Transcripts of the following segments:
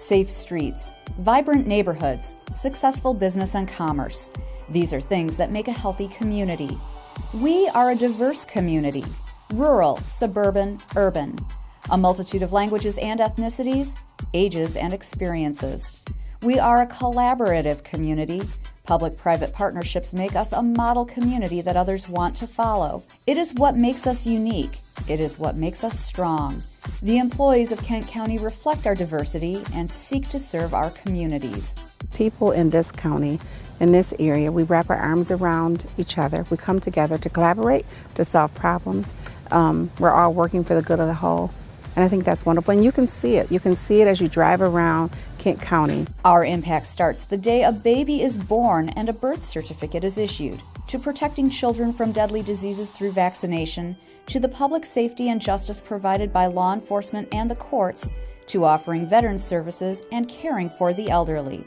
safe streets, vibrant neighborhoods, successful business and commerce. These are things that make a healthy community. We are a diverse community, rural, suburban, urban, a multitude of languages and ethnicities, ages and experiences. We are a collaborative community. Public-private partnerships make us a model community that others want to follow. It is what makes us unique. It is what makes us strong. The employees of Kent County reflect our diversity and seek to serve our communities. People in this county, in this area, we wrap our arms around each other. We come together to collaborate, to solve problems. We're all working for the good of the whole. And I think that's wonderful. And you can see it. You can see it as you drive around Kent County. Our impact starts the day a baby is born and a birth certificate is issued, to protecting children from deadly diseases through vaccination, to the public safety and justice provided by law enforcement and the courts, to offering veterans services and caring for the elderly.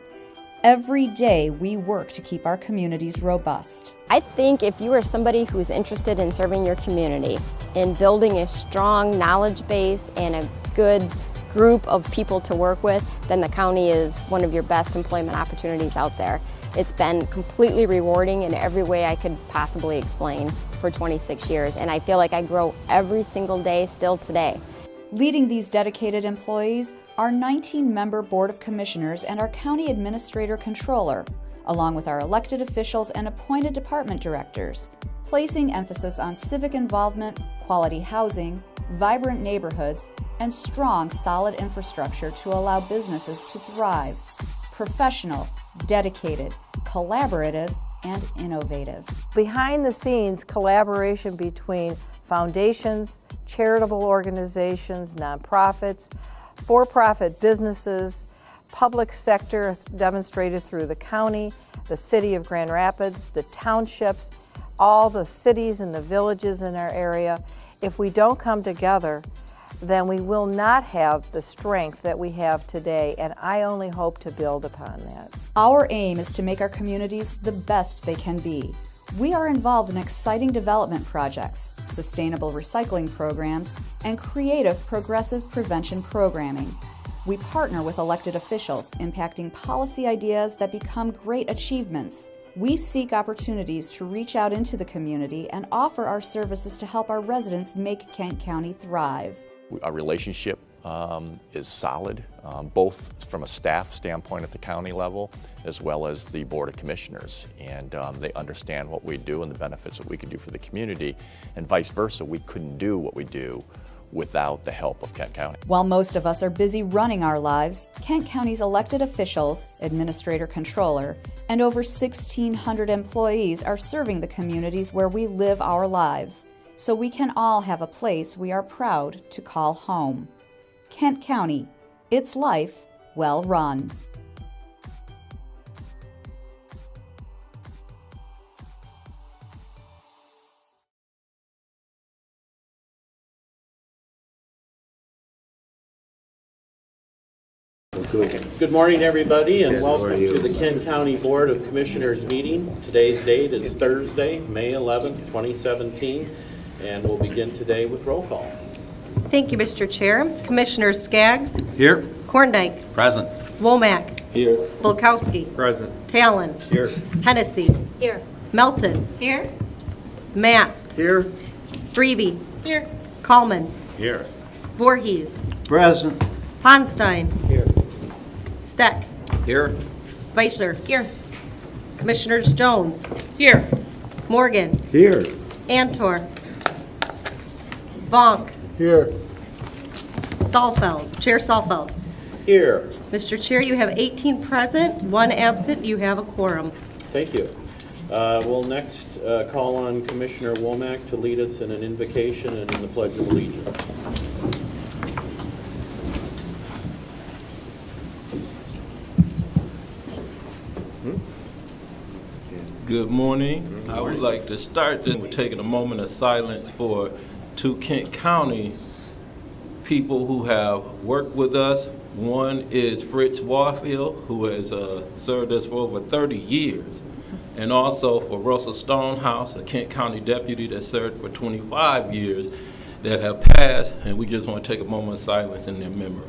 Every day we work to keep our communities robust. I think if you are somebody who's interested in serving your community, in building a strong knowledge base and a good group of people to work with, then the county is one of your best employment opportunities out there. It's been completely rewarding in every way I could possibly explain for 26 years, and I feel like I grow every single day still today. Leading these dedicated employees, our 19-member Board of Commissioners and our County Administrator Controller, along with our elected officials and appointed department directors, placing emphasis on civic involvement, quality housing, vibrant neighborhoods, and strong, solid infrastructure to allow businesses to thrive. Professional, dedicated, collaborative, and innovative. Behind the scenes, collaboration between foundations, charitable organizations, nonprofits, for-profit businesses, public sector demonstrated through the county, the city of Grand Rapids, the townships, all the cities and the villages in our area. If we don't come together, then we will not have the strength that we have today, and I only hope to build upon that. Our aim is to make our communities the best they can be. We are involved in exciting development projects, sustainable recycling programs, and creative progressive prevention programming. We partner with elected officials, impacting policy ideas that become great achievements. We seek opportunities to reach out into the community and offer our services to help our residents make Kent County thrive. Our relationship is solid, both from a staff standpoint at the county level as well as the Board of Commissioners. And they understand what we do and the benefits that we can do for the community, and vice versa. We couldn't do what we do without the help of Kent County. While most of us are busy running our lives, Kent County's elected officials, administrator controller, and over 1,600 employees are serving the communities where we live our lives, so we can all have a place we are proud to call home. Kent County, its life well run. Good morning, everybody, and welcome to the Kent County Board of Commissioners meeting. Today's date is Thursday, May 11th, 2017, and we'll begin today with roll call. Thank you, Mr. Chair. Commissioners Skaggs. Here. Korndike. Present. Womack. Here. Bulkowski. Present. Talon. Here. Hennessy. Here. Melton. Here. Mast. Here. Drevey. Here. Kallman. Here. Voorhees. Present. Ponstein. Here. Steck. Here. Weichler. Here. Commissioners Jones. Here. Morgan. Here. Antor. Vonk. Here. Salfeld. Chair Salfeld. Here. Mr. Chair, you have 18 present, 1 absent. You have a quorum. Thank you. We'll next call on Commissioner Womack to lead us in an invocation and in the Pledge of Allegiance. Good morning. I would like to start with taking a moment of silence for two Kent County people who have worked with us. One is Fritz Warfield, who has served us for over 30 years, and also for Russell Stonehouse, a Kent County deputy that served for 25 years, that have passed, and we just want to take a moment of silence in their memory.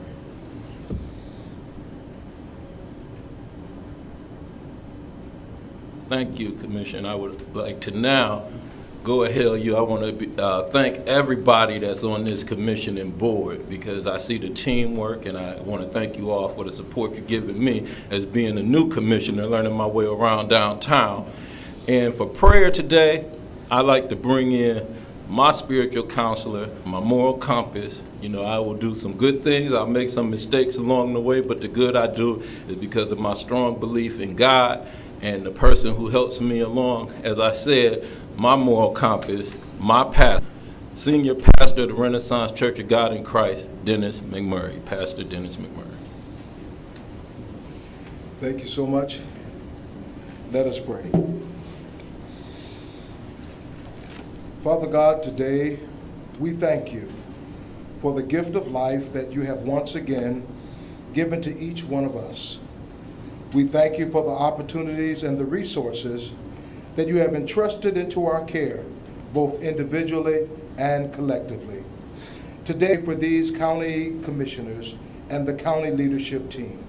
Thank you, Commissioner. I would like to now go ahead of you. I want to thank everybody that's on this commission and board, because I see the teamwork, and I want to thank you all for the support you're giving me as being a new commissioner, learning my way around downtown. And for prayer today, I like to bring in my spiritual counselor, my moral compass. You know, I will do some good things. I'll make some mistakes along the way, but the good I do is because of my strong belief in God and the person who helps me along. As I said, my moral compass, my pastor, Senior Pastor of the Renaissance Church of God in Christ, Dennis McMurray, Pastor Dennis McMurray. Thank you so much. Let us pray. Father God, today we thank you for the gift of life that you have once again given to each one of us. We thank you for the opportunities and the resources that you have entrusted into our care, both individually and collectively. Today, for these county commissioners and the county leadership team,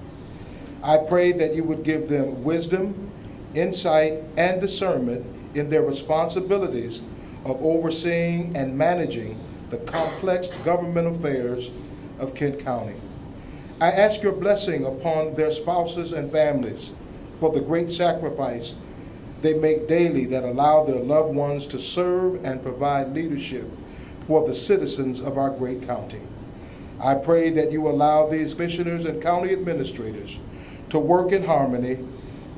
I pray that you would give them wisdom, insight, and discernment in their responsibilities of overseeing and managing the complex government affairs of Kent County. I ask your blessing upon their spouses and families for the great sacrifice they make daily that allow their loved ones to serve and provide leadership for the citizens of our great county. I pray that you allow these commissioners and county administrators to work in harmony,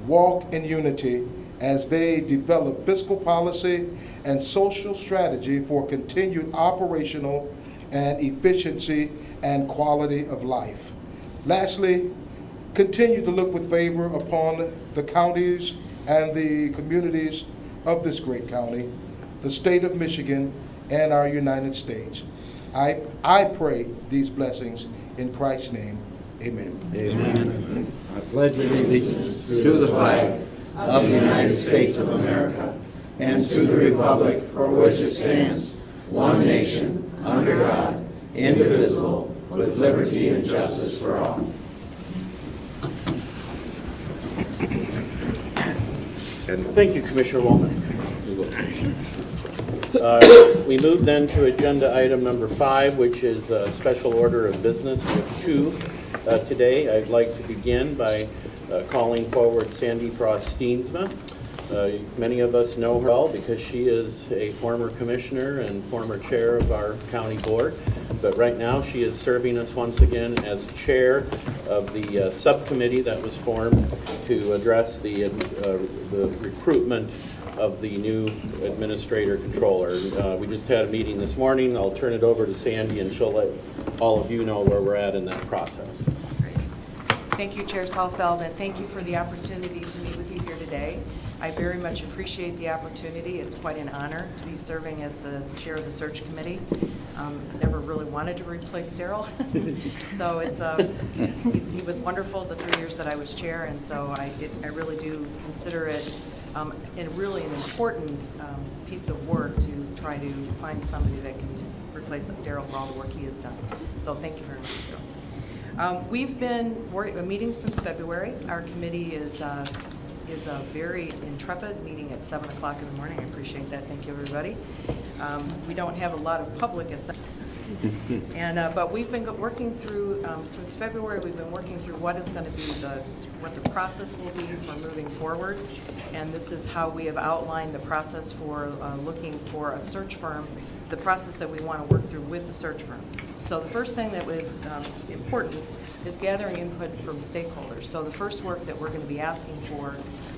walk in unity as they develop fiscal policy and social strategy for continued operational and efficiency and quality of life. Lastly, continue to look with favor upon the counties and the communities of this great county, the state of Michigan, and our United States. I pray these blessings in Christ's name. Amen. Amen. I pledge allegiance to the flag of the United States of America and to the republic for which it stands, one nation, under God, indivisible, with liberty and justice for all. And thank you, Commissioner Woolman. We move then to agenda item number 5, which is a special order of business. We have 2 today. I'd like to begin by calling forward Sandy Frost-Steensma. Many of us know her well because she is a former commissioner and former chair of our county board. But right now she is serving us once again as chair of the subcommittee that was formed to address the recruitment of the new administrator controller. We just had a meeting this morning. I'll turn it over to Sandy and she'll let all of you know where we're at in that process. Thank you, Chair Salfeld, and thank you for the opportunity to meet with you here today. I very much appreciate the opportunity. It's quite an honor to be serving as the chair of the search committee. Never really wanted to replace Darrell, so it's he was wonderful the 3 years that I was chair, and so I really do consider it really an important piece of work to try to find somebody that can replace Darrell for all the work he has done. So thank you very much, Darrell. We've been meeting since February. Our committee is a very intrepid, meeting at 7 o'clock in the morning. I appreciate that. Thank you, everybody. We don't have a lot of public at 7. But we've been working through, since February, we've been working through what is going to be what the process will be for moving forward. And this is how we have outlined the process for looking for a search firm, the process that we want to work through with the search firm. So the first thing that was important is gathering input from stakeholders. So the first work that we're going to be asking for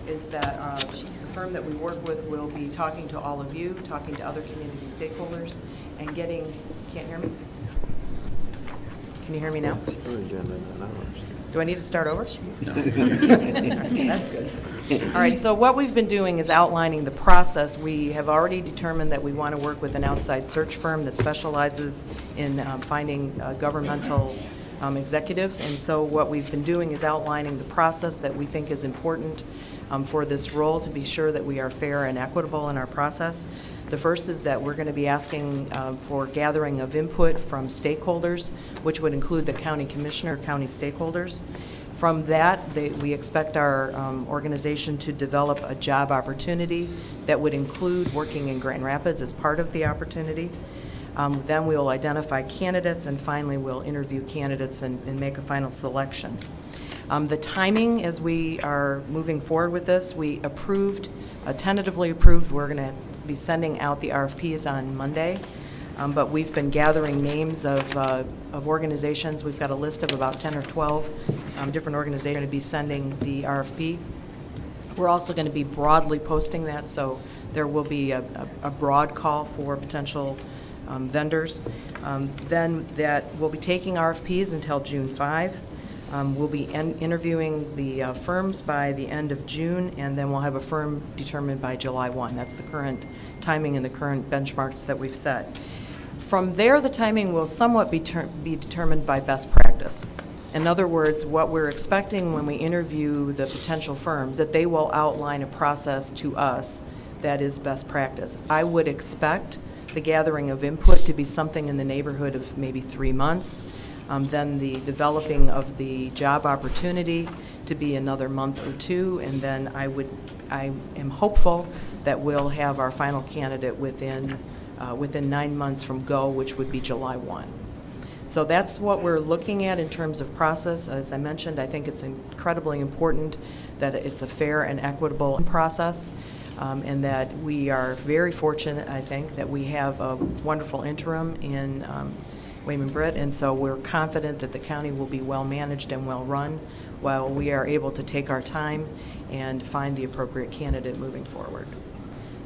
is that the firm that we work with will be talking to all of you, talking to other community stakeholders, and getting, can't hear me? Can you hear me now? Do I need to start over? No. That's good. All right, so what we've been doing is outlining the process. We have already determined that we want to work with an outside search firm that specializes in finding governmental executives. And so what we've been doing is outlining the process that we think is important for this role to be sure that we are fair and equitable in our process. The first is that we're going to be asking for gathering of input from stakeholders, which would include the county commissioner, county stakeholders. From that, we expect our organization to develop a job opportunity that would include working in Grand Rapids as part of the opportunity. Then we will identify candidates, and finally we'll interview candidates and make a final selection. The timing, as we are moving forward with this, we tentatively approved, we're going to be sending out the RFPs on Monday, but we've been gathering names of organizations. We've got a list of about 10 or 12 different organizations going to be sending the RFP. We're also going to be broadly posting that, so there will be a broad call for potential vendors. Then we'll be taking RFPs until June 5. We'll be interviewing the firms by the end of June, and then we'll have a firm determined by July 1. That's the current timing and the current benchmarks that we've set. From there, the timing will somewhat be determined by best practice. In other words, what we're expecting when we interview the potential firms, that they will outline a process to us that is best practice. I would expect the gathering of input to be something in the neighborhood of maybe 3 months. Then the developing of the job opportunity to be another month or 2, and then I am hopeful that we'll have our final candidate within 9 months from go, which would be July 1. So that's what we're looking at in terms of process. As I mentioned, I think it's incredibly important that it's a fair and equitable process, and that we are very fortunate, I think, that we have a wonderful interim in Wayman Britt, and so we're confident that the county will be well managed and well run while we are able to take our time and find the appropriate candidate moving forward.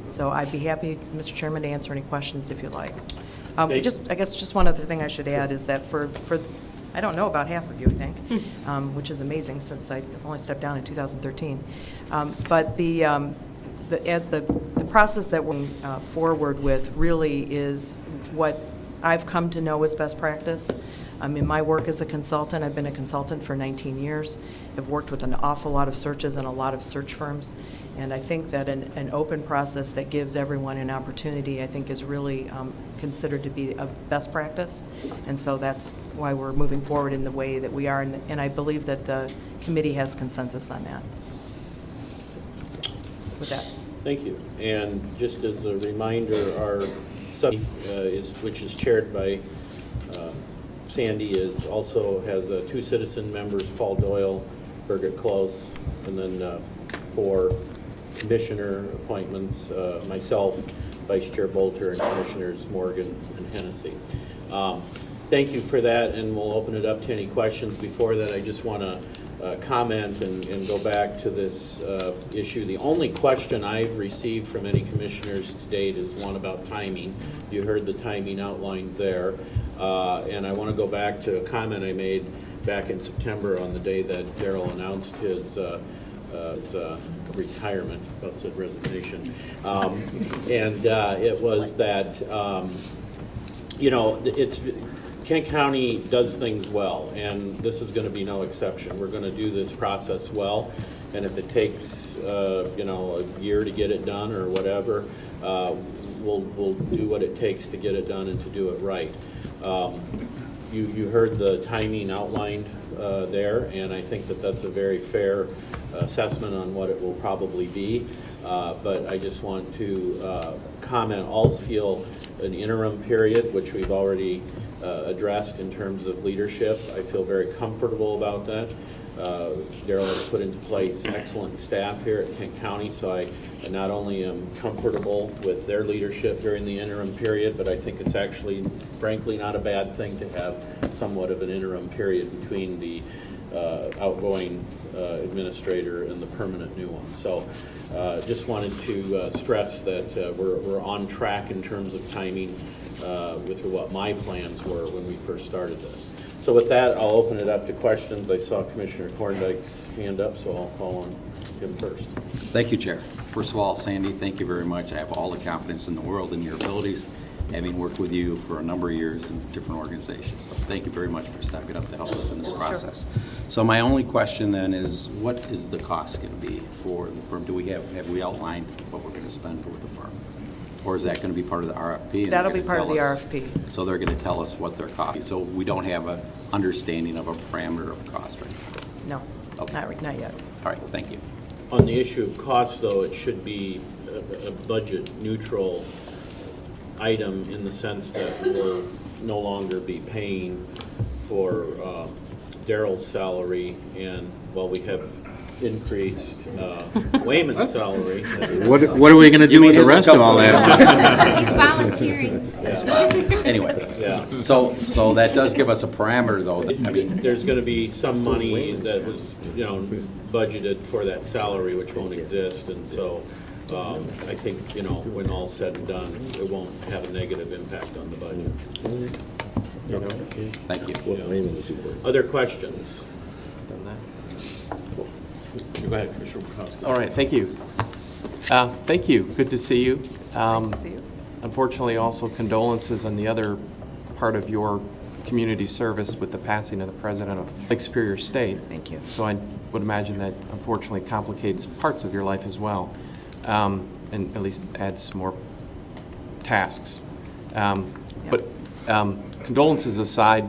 So I'd be happy, Mr. Chairman, to answer any questions if you like. I guess just one other thing I should add is that for I don't know about half of you, I think, which is amazing since I only stepped down in 2013. But as the process that we're forward with really is what I've come to know as best practice. In my work as a consultant, I've been a consultant for 19 years. I've worked with an awful lot of searches and a lot of search firms. And I think that an open process that gives everyone an opportunity, I think, is really considered to be a best practice. And so that's why we're moving forward in the way that we are. And I believe that the committee has consensus on that. With that. Thank you. And just as a reminder, our which is chaired by Sandy, also has 2 citizen members, Paul Doyle, Birgit Close, and then 4 commissioner appointments, myself, Vice Chair Bolter, and Commissioners Morgan and Hennessy. Thank you for that, and we'll open it up to any questions. Before that, I just want to comment and go back to this issue. The only question I've received from any commissioners to date is one about timing. You heard the timing outlined there. And I want to go back to a comment I made back in September on the day that Daryl announced his retirement, about said resignation. It was that, Kent County does things well, and this is going to be no exception. We're going to do this process well, and if it takes, a year to get it done or whatever, we'll do what it takes to get it done and to do it right. You heard the timing outlined there, and I think that that's a very fair assessment on what it will probably be. But I just want to comment, also feel an interim period, which we've already addressed in terms of leadership. I feel very comfortable about that. Daryl has put into place excellent staff here at Kent County, so I not only am comfortable with their leadership during the interim period, but I think it's actually, frankly, not a bad thing to have somewhat of an interim period between the outgoing administrator and the permanent new one. So just wanted to stress that we're on track in terms of timing with what my plans were when we first started this. So with that, I'll open it up to questions. I saw Commissioner Korndike's hand up, so I'll call on him first. Thank you, Chair. First of all, Sandy, thank you very much. I have all the confidence in the world in your abilities, having worked with you for a number of years in different organizations. So thank you very much for stepping up to help us in this process. So my only question then is, what is the cost going to be for the firm? Do we have we outlined what we're going to spend with the firm? Or is that going to be part of the RFP? That'll be part of the RFP. So they're going to tell us what their cost is. So we don't have an understanding of a parameter of cost right now? No. Okay. Not yet. All right, thank you. On the issue of cost, though, it should be a budget-neutral item in the sense that we'll no longer be paying for Daryl's salary, and while we have increased Wayman's salary. What are we going to do with the rest of all that? Volunteering. Anyway, Yeah. so that does give us a parameter, though. I mean, There's going to be some money that was, budgeted for that salary, which won't exist, and so I think, when all's said and done, it won't have a negative impact on the budget. thank you. Yeah. Other questions? Go ahead, Commissioner Bukowski. All right, thank you. Thank you. Good to see you. Nice to see you. Unfortunately, also condolences on the other part of your community service with the passing of the president of Lake Superior State. Thank you. So I would imagine that unfortunately complicates parts of your life as well, and at least adds some more tasks. But condolences aside,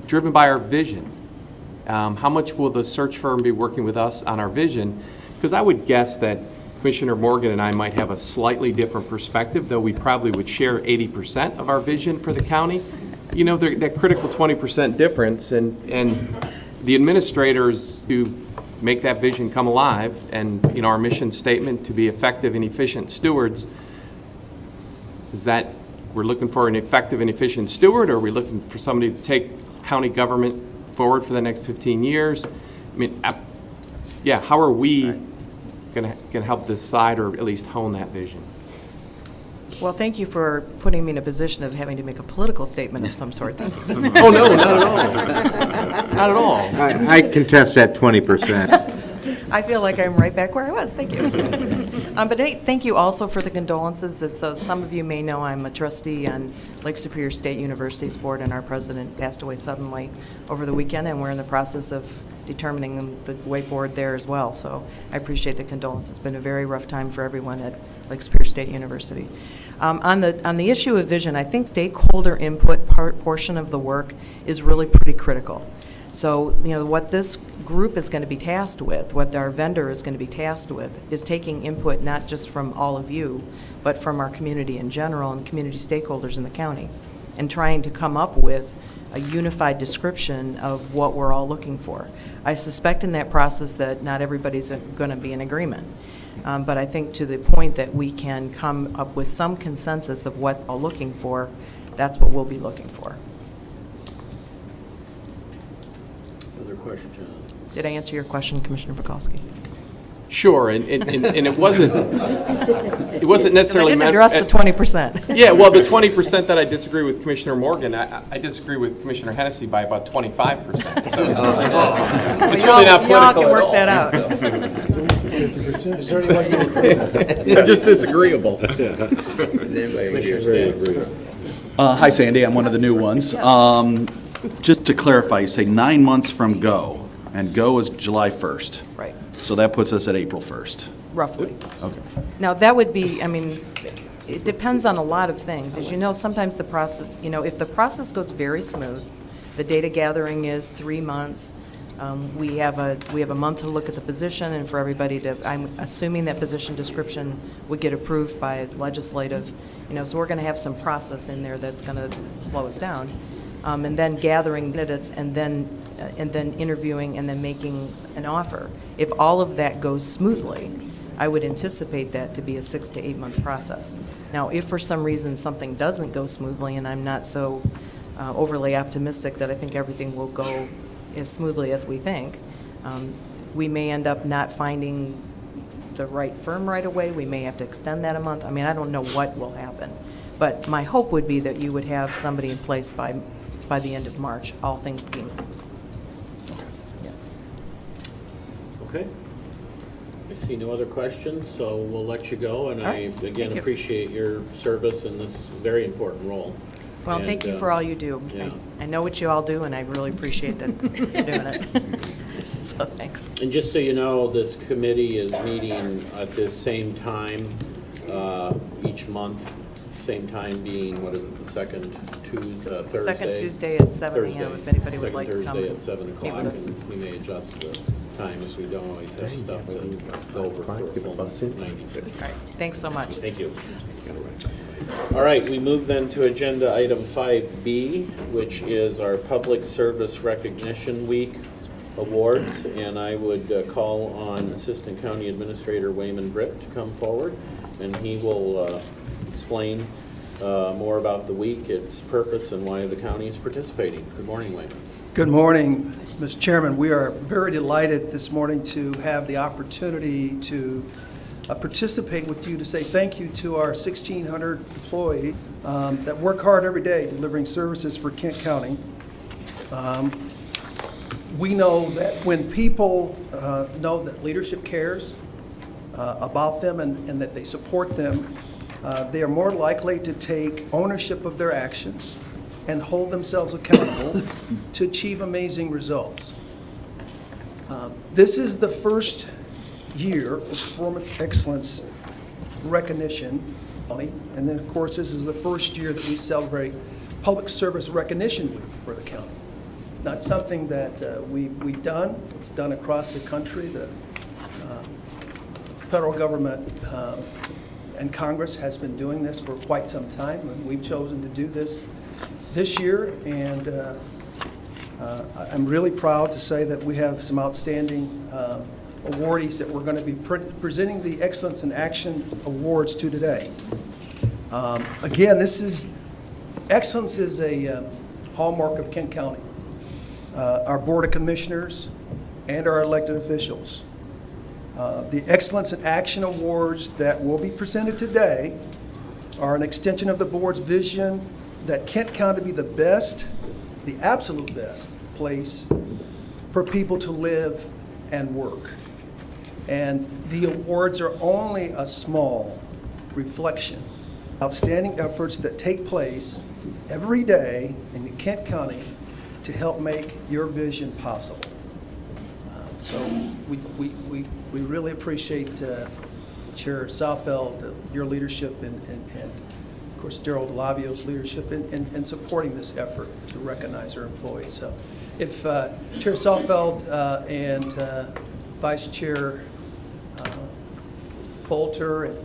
driven by our vision, how much will the search firm be working with us on our vision? Because I would guess that Commissioner Morgan and I might have a slightly different perspective, though we probably would share 80% of our vision for the county. That critical 20% difference, and the administrators who make that vision come alive, and our mission statement to be effective and efficient stewards, is that we're looking for an effective and efficient steward, or are we looking for somebody to take county government forward for the next 15 years? How are we going to help decide or at least hone that vision? Well, thank you for putting me in a position of having to make a political statement of some sort. Thank you. Oh, no, not at all. Not at all. I contest that 20%. I feel like I'm right back where I was. Thank you. But hey, thank you also for the condolences. So some of you may know I'm a trustee on Lake Superior State University's board, and our president passed away suddenly over the weekend, and we're in the process of determining the way forward there as well. So I appreciate the condolences. It's been a very rough time for everyone at Lake Superior State University. On the issue of vision, I think stakeholder input portion of the work is really pretty critical. So, what this group is going to be tasked with, what our vendor is going to be tasked with, is taking input not just from all of you, but from our community in general and community stakeholders in the county, and trying to come up with a unified description of what we're all looking for. I suspect in that process that not everybody's going to be in agreement. But I think to the point that we can come up with some consensus of what we're looking for, that's what we'll be looking for. Other questions? Did I answer your question, Commissioner Bukowski? Sure, and it wasn't necessarily I didn't meant address the 20%. Yeah, well, the 20% that I disagree with Commissioner Morgan, I disagree with Commissioner Hennessy by about 25%. So it's really not political y'all can work at that all. out. So. Is there anyone you agree with? Just disagreeable. Hi, Sandy. I'm one of the new ones. Just to clarify, you say 9 months from go, and go is July 1st. Right, So that puts us at April 1st. roughly. Okay. Now, that would be, it depends on a lot of things. As you know, sometimes the process, if the process goes very smooth, the data gathering is 3 months, we have a month to look at the position, and for everybody to, I'm assuming that position description would get approved by legislative, so we're going to have some process in there that's going to slow us down. And then gathering candidates, and then interviewing, and then making an offer. If all of that goes smoothly, I would anticipate that to be a 6 to 8 month process. Now, if for some reason something doesn't go smoothly, and I'm not so overly optimistic that I think everything will go as smoothly as we think, we may end up not finding the right firm right away. We may have to extend that a month. I don't know what will happen. But my hope would be that you would have somebody in place by the end of March, all things being. Yeah. Okay. I see no other questions, so we'll let you go, and All right. I, again, Thank you. appreciate your service in this very important role. Well, And, thank you for all you do. yeah. I know what you all do, and I really appreciate that you're doing it. So, thanks. And just so you know, this committee is meeting at this same time each month, same time being, what is it, the second Tuesday, Thursday? Second Tuesday at 7 a.m. if anybody would like to come. Second Thursday at 7 meet o'clock, with us. and we may adjust the time if we don't always have stuff to fill over for a full 90 minutes. All right, thanks so much. Thank you. All right, we move then to agenda item 5B, which is our Public Service Recognition Week awards, and I would call on Assistant County Administrator Wayman Britt to come forward, and he will explain more about the week, its purpose, and why the county is participating. Good morning, Wayman. Good morning, Mr. Chairman. We are very delighted this morning to have the opportunity to participate with you to say thank you to our 1,600 employees that work hard every day delivering services for Kent County. We know that when people know that leadership cares about them and that they support them, they are more likely to take ownership of their actions and hold themselves accountable to achieve amazing results. This is the first year of Performance Excellence Recognition, and then, of course, this is the first year that we celebrate Public Service Recognition Week for the county. It's not something that we've done. It's done across the country. The federal government and Congress has been doing this for quite some time, and we've chosen to do this year, and I'm really proud to say that we have some outstanding awardees that we're going to be presenting the Excellence in Action Awards to today. Again, excellence is a hallmark of Kent County. Our Board of Commissioners and our elected officials. The Excellence in Action Awards that will be presented today are an extension of the board's vision that Kent County be the best, the absolute best place for people to live and work. And the awards are only a small reflection of outstanding efforts that take place every day in Kent County to help make your vision possible. So we really appreciate Chair Southfeld, your leadership, and of course Darrell DeLavio's leadership in supporting this effort to recognize our employees. So if Chair Southfeld and Vice Chair Bolter and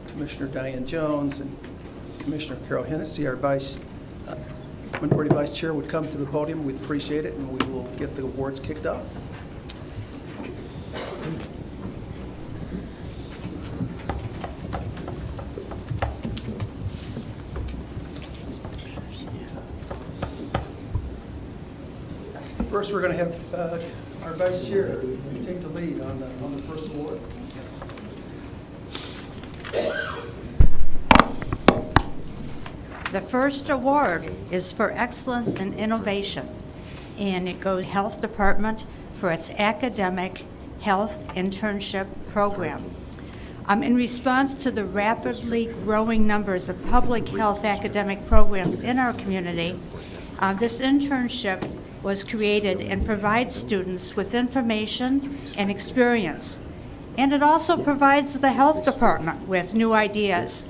Commissioner Diane Jones and Commissioner Carol Hennessy, our Minority Vice Chair, would come to the podium, we'd appreciate it, and we will get the awards kicked off. First, we're going to have our Vice Chair take the lead on the first award. The first award is for Excellence in Innovation, and it goes to the Health Department for its Academic Health Internship Program. In response to the rapidly growing numbers of public health academic programs in our community, this internship was created and provides students with information and experience. And it also provides the health department with new ideas,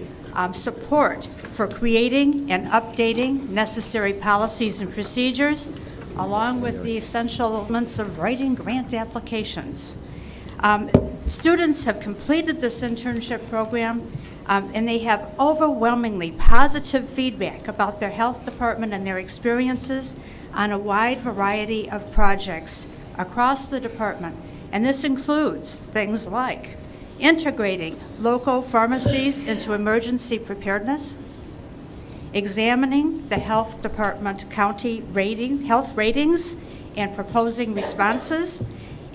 support for creating and updating necessary policies and procedures, along with the essential elements of writing grant applications. Students have completed this internship program, and they have overwhelmingly positive feedback about their health department and their experiences on a wide variety of projects across the department. And this includes things like integrating local pharmacies into emergency preparedness, examining the health department county health ratings and proposing responses,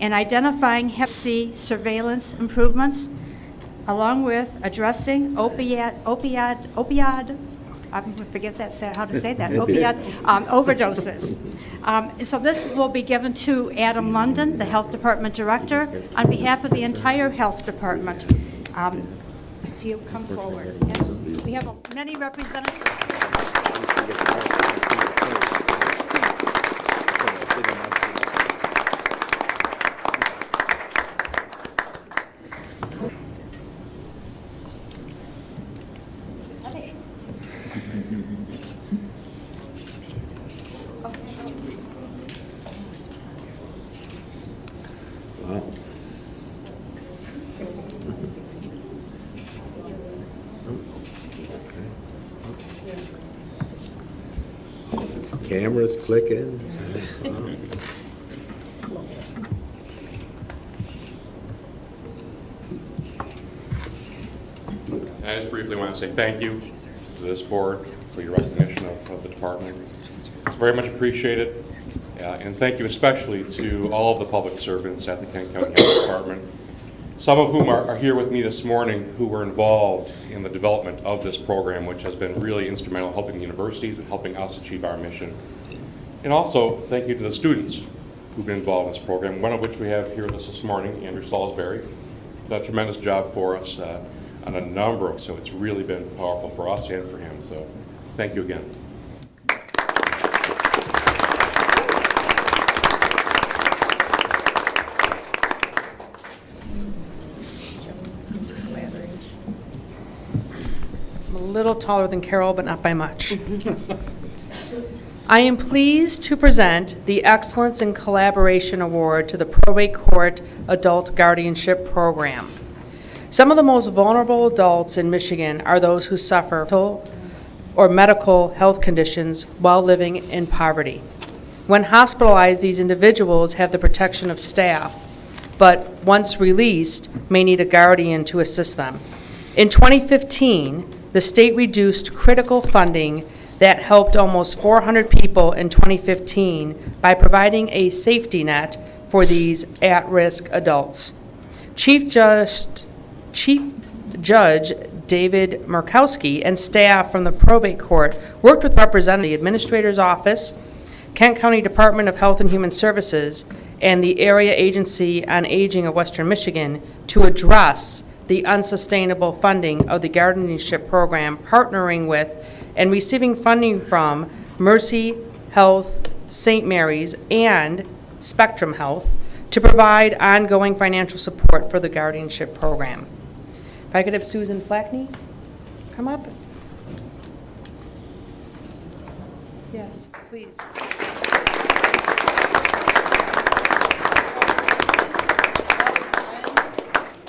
and identifying Hep C surveillance improvements, along with addressing opioid overdoses. So this will be given to Adam London, the Health Department Director, on behalf of the entire Health Department. If you come forward. And we have many representatives. Cameras clicking. I just briefly want to say thank you to this board for your recognition of the department. It's very much appreciated. And thank you especially to all of the public servants at the Kent County Health Department, some of whom are here with me this morning who were involved in the development of this program, which has been really instrumental in helping the universities and helping us achieve our mission. And also, thank you to the students who've been involved in this program, one of which we have here with us this morning, Andrew Salisbury. Done a tremendous job for us on a number of, so it's really been powerful for us and for him. So thank you again. I'm a little taller than Carol, but not by much. I am pleased to present the Excellence in Collaboration Award to the Probate Court Adult Guardianship Program. Some of the most vulnerable adults in Michigan are those who suffer or medical health conditions while living in poverty. When hospitalized, these individuals have the protection of staff, but once released, may need a guardian to assist them. In 2015, the state reduced critical funding that helped almost 400 people in 2015 by providing a safety net for these at-risk adults. Chief Judge David Murkowski and staff from the probate court worked with representatives of the Administrator's Office, Kent County Department of Health and Human Services, and the Area Agency on Aging of Western Michigan to address the unsustainable funding of the guardianship program, partnering with and receiving funding from Mercy Health, St. Mary's, and Spectrum Health to provide ongoing financial support for the guardianship program. If I could have Susan Flackney come up. Yes, please.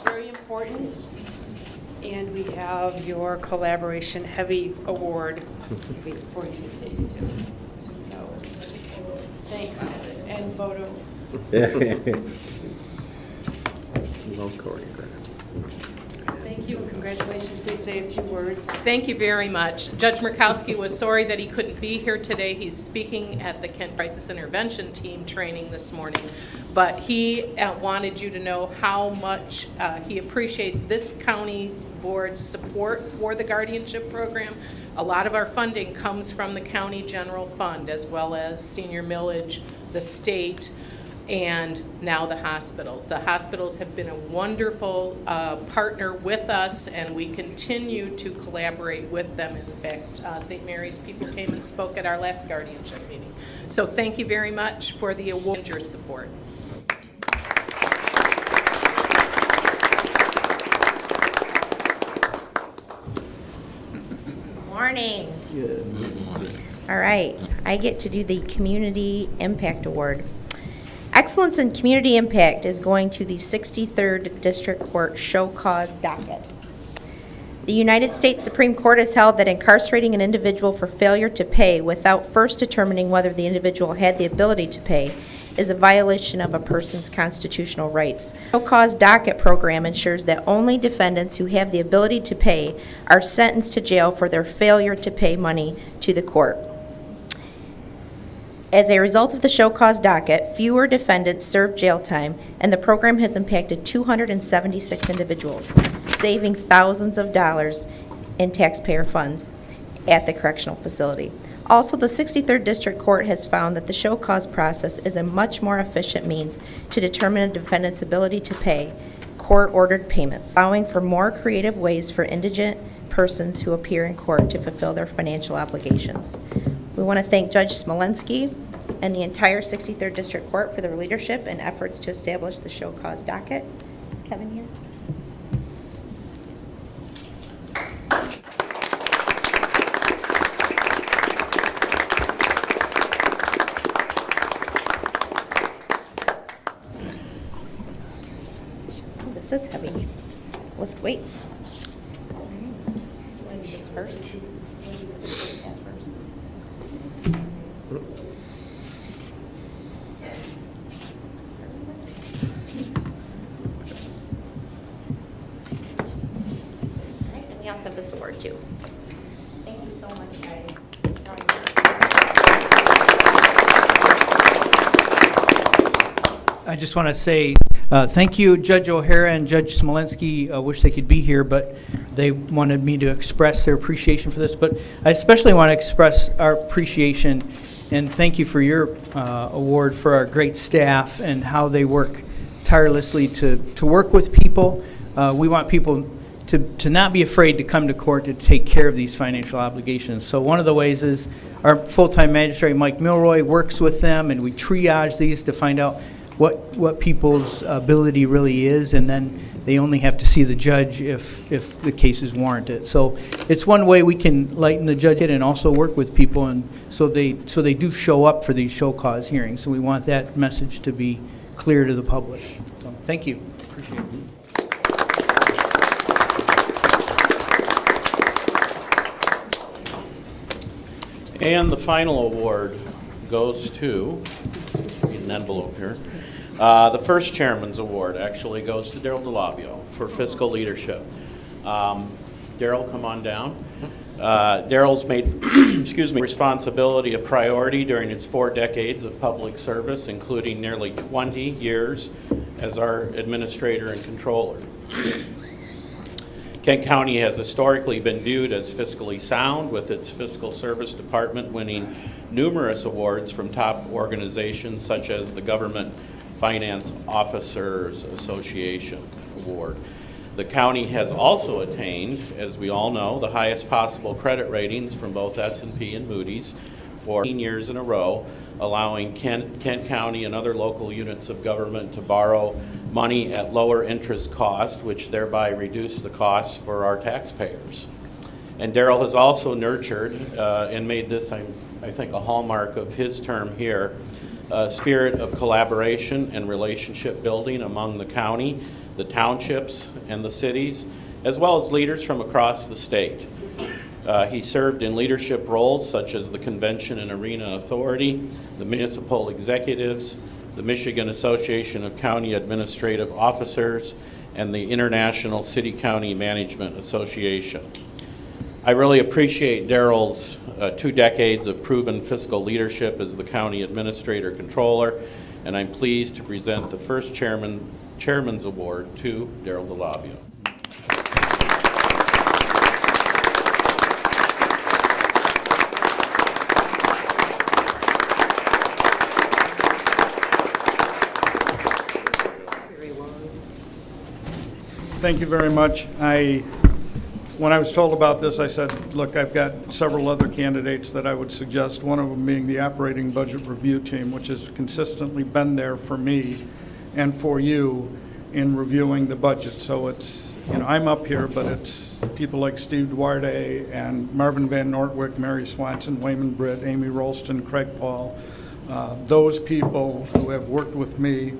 Very important. And we have your Collaboration Heavy Award for you to take too. So, thanks. And photo. No choreograph. Thank you, and congratulations. Please say a few words. Thank you very much. Judge Murkowski was sorry that he couldn't be here today. He's speaking at the Kent Crisis Intervention Team training this morning, but he wanted you to know how much he appreciates this county board's support for the guardianship program. A lot of our funding comes from the county general fund, as well as senior millage, the state, and now the hospitals. The hospitals have been a wonderful partner with us, and we continue to collaborate with them. In fact, St. Mary's people came and spoke at our last guardianship meeting. So thank you very much for the award and your support. Morning. Good morning. All right, I get to do the Community Impact Award. Excellence in Community Impact is going to the 63rd District Court Show Cause docket. The United States Supreme Court has held that incarcerating an individual for failure to pay without first determining whether the individual had the ability to pay is a violation of a person's constitutional rights. The Show Cause docket program ensures that only defendants who have the ability to pay are sentenced to jail for their failure to pay money to the court. As a result of the show cause docket, fewer defendants serve jail time, and the program has impacted 276 individuals, saving thousands of dollars in taxpayer funds at the correctional facility. Also, the 63rd District Court has found that the show cause process is a much more efficient means to determine a defendant's ability to pay court-ordered payments, allowing for more creative ways for indigent persons who appear in court to fulfill their financial obligations. We want to thank Judge Smolensky and the entire 63rd District Court for their leadership and efforts to establish the show cause docket. Is Kevin here? Oh, this is heavy. Lift weights. Want to do this first? this award to. Thank you so much, guys. I just want to say thank you, Judge O'Hara and Judge Smolenski. I wish they could be here, but they wanted me to express their appreciation for this. But I especially want to express our appreciation and thank you for your award for our great staff and how they work tirelessly to work with people. We want people to not be afraid to come to court to take care of these financial obligations. So one of the ways is our full-time magistrate, Mike Milroy, works with them, and we triage these to find out what people's ability really is, and then they only have to see the judge if the case is warranted. So it's one way we can lighten the judge and also work with people, and so they do show up for these show cause hearings. So we want that message to be clear to the public. So thank you. Appreciate it. And the final award goes to, get an envelope here. The first Chairman's Award actually goes to Daryl DeLabio for fiscal leadership. Daryl, come on down. Daryl's made responsibility a priority during his 4 decades of public service, including nearly 20 years as our administrator and controller. Kent County has historically been viewed as fiscally sound, with its fiscal service department winning numerous awards from top organizations such as the Government Finance Officers Association Award. The county has also attained, as we all know, the highest possible credit ratings from both S&P and Moody's for 18 years in a row, allowing Kent County and other local units of government to borrow money at lower interest cost, which thereby reduce the costs for our taxpayers. And Daryl has also nurtured and made this, I think, a hallmark of his term here, a spirit of collaboration and relationship building among the county, the townships, and the cities, as well as leaders from across the state. He served in leadership roles such as the Convention and Arena Authority, the Municipal Executives, the Michigan Association of County Administrative Officers, and the International City-County Management Association. I really appreciate Daryl's 2 decades of proven fiscal leadership as the County Administrator Controller, and I'm pleased to present the first Chairman's Award to Daryl DeLabio. Thank you very much. When I was told about this, I said, look, I've got several other candidates that I would suggest, one of them being the Operating Budget Review Team, which has consistently been there for me and for you in reviewing the budget. So it's, I'm up here, but it's people like Steve Duarte and Marvin Van Nortwick, Mary Swanson, Wayman Britt, Amy Rolston, Craig Paul. Those people who have worked with me.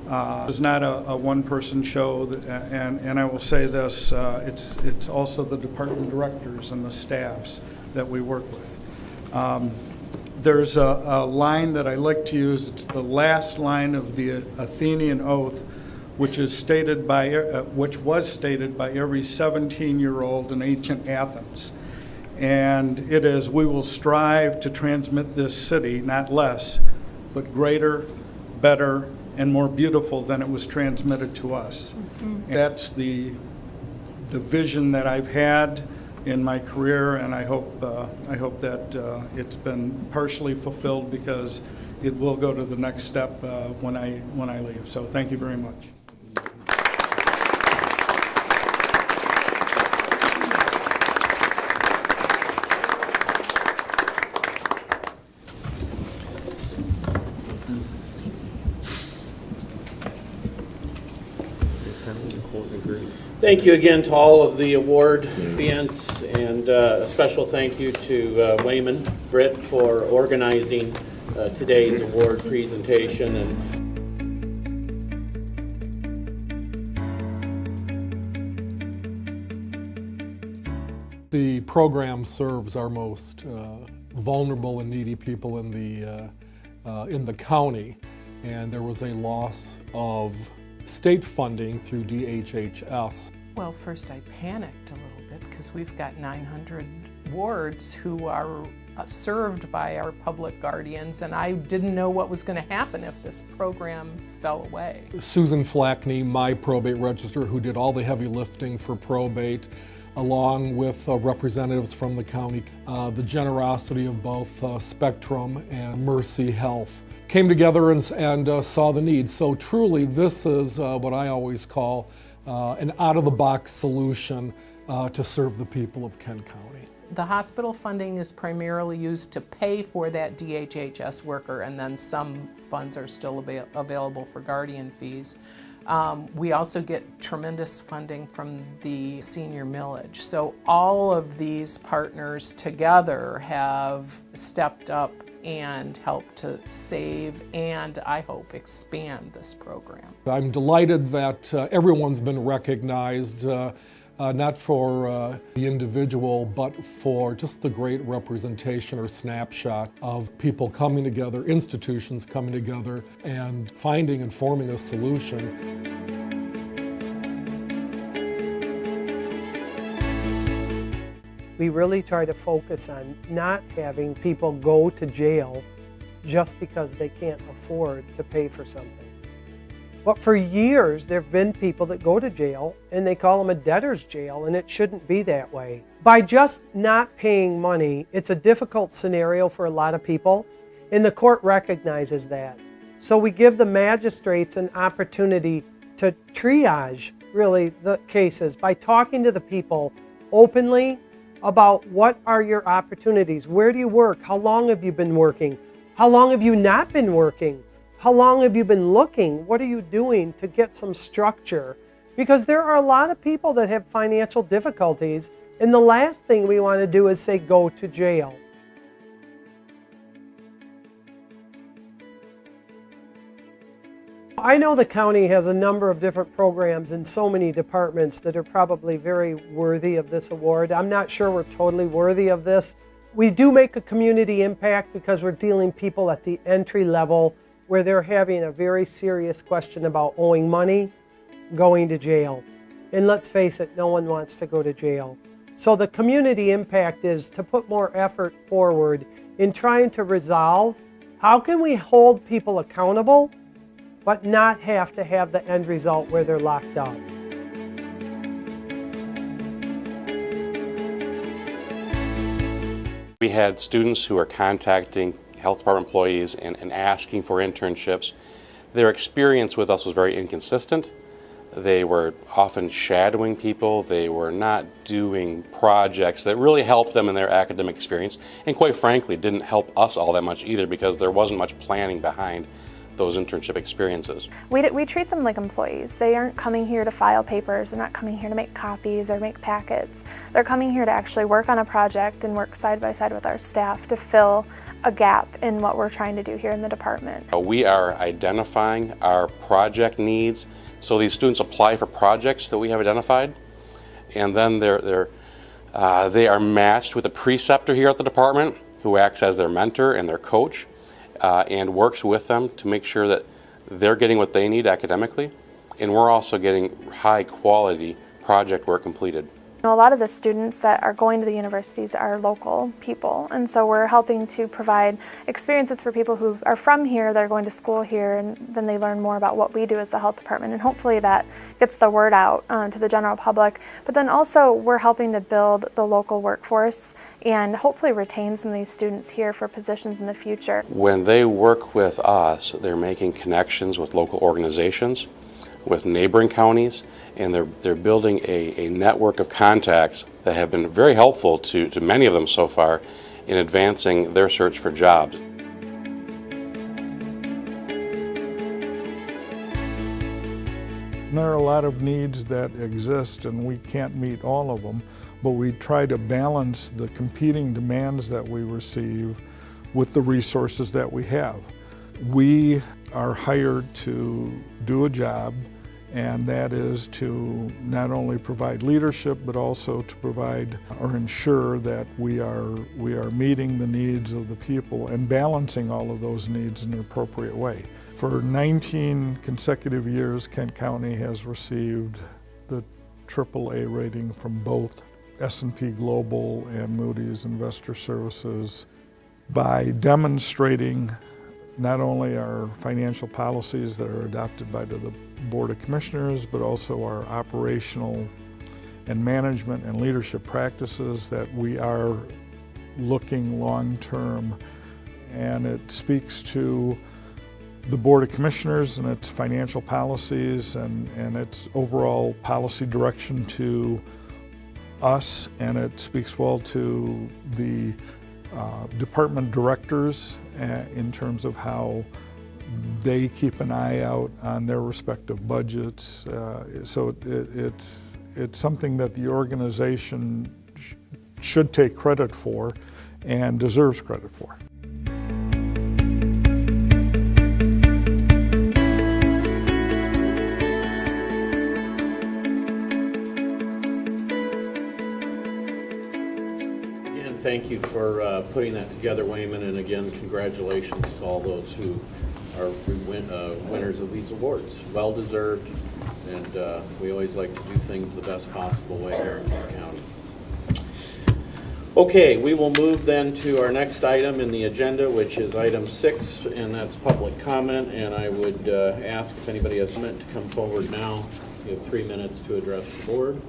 It's not a one-person show, and I will say this, it's also the department directors and the staffs that we work with. There's a line that I like to use. It's the last line of the Athenian Oath, which was stated by every 17-year-old in ancient Athens. And it is, we will strive to transmit this city, not less, but greater, better, and more beautiful than it was transmitted to us. Mm-hmm. That's the vision that I've had in my career, and I hope that it's been partially fulfilled, because it will go to the next step when I leave. So thank you very much. Thank you again to all of the award recipients, and a special thank you to Wayman Britt for organizing today's award presentation. The program serves our most vulnerable and needy people in the county, and there was a loss of state funding through DHHS. Well, first I panicked a little bit because we've got 900 wards who are served by our public guardians, and I didn't know what was going to happen if this program fell away. Susan Flackney, my probate registrar, who did all the heavy lifting for probate, along with representatives from the county, the generosity of both Spectrum and Mercy Health, came together and saw the need. So truly, this is what I always call an out-of-the-box solution to serve the people of Kent County. The hospital funding is primarily used to pay for that DHHS worker, and then some funds are still available for guardian fees. We also get tremendous funding from the senior millage. So all of these partners together have stepped up and helped to save and, I hope, expand this program. I'm delighted that everyone's been recognized, not for the individual, but for just the great representation or snapshot of people coming together, institutions coming together, and finding and forming a solution. We really try to focus on not having people go to jail just because they can't afford to pay for something. But for years, there have been people that go to jail and they call them a debtor's jail, and it shouldn't be that way. By just not paying money, it's a difficult scenario for a lot of people, and the court recognizes that. So we give the magistrates an opportunity to triage, really, the cases by talking to the people openly about what are your opportunities, where do you work, how long have you been working, how long have you not been working, how long have you been looking, what are you doing to get some structure? Because there are a lot of people that have financial difficulties, and the last thing we want to do is say go to jail. I know the county has a number of different programs in so many departments that are probably very worthy of this award. I'm not sure we're totally worthy of this. We do make a community impact because we're dealing people at the entry level where they're having a very serious question about owing money, going to jail. And let's face it, no one wants to go to jail. So the community impact is to put more effort forward in trying to resolve how can we hold people accountable but not have to have the end result where they're locked up. We had students who were contacting health department employees and asking for internships. Their experience with us was very inconsistent. They were often shadowing people. They were not doing projects that really helped them in their academic experience, and quite frankly didn't help us all that much either because there wasn't much planning behind those internship experiences. We treat them like employees. They aren't coming here to file papers. They're not coming here to make copies or make packets. They're coming here to actually work on a project and work side by side with our staff to fill a gap in what we're trying to do here in the department. We are identifying our project needs. So these students apply for projects that we have identified, and then they are matched with a preceptor here at the department who acts as their mentor and their coach and works with them to make sure that they're getting what they need academically, and we're also getting high quality project work completed. A lot of the students that are going to the universities are local people, and so we're helping to provide experiences for people who are from here, they're going to school here, and then they learn more about what we do as the health department, and hopefully that gets the word out to the general public. But then also we're helping to build the local workforce and hopefully retain some of these students here for positions in the future. When they work with us, they're making connections with local organizations, with neighboring counties, and they're building a network of contacts that have been very helpful to many of them so far in advancing their search for jobs. There are a lot of needs that exist and we can't meet all of them, but we try to balance the competing demands that we receive with the resources that we have. We are hired to do a job, and that is to not only provide leadership but also to provide or ensure that we are meeting the needs of the people and balancing all of those needs in an appropriate way. For 19 consecutive years, Kent County has received the AAA rating from both S&P Global and Moody's Investor Services by demonstrating not only our financial policies that are adopted by the Board of Commissioners, but also our operational and management and leadership practices, that we are looking long-term. And it speaks to the Board of Commissioners and its financial policies and its overall policy direction to us, and it speaks well to the department directors in terms of how they keep an eye out on their respective budgets. So it's something that the organization should take credit for and deserves credit for. Thank you for putting that together, Wayman, and again, congratulations to all those who are winners of these awards. Well deserved, and we always like to do things the best possible way here in Kent County. Okay, we will move then to our next item in the agenda, which is item 6, and that's public comment. And I would ask if anybody has a comment to come forward now. You have 3 minutes to address the board.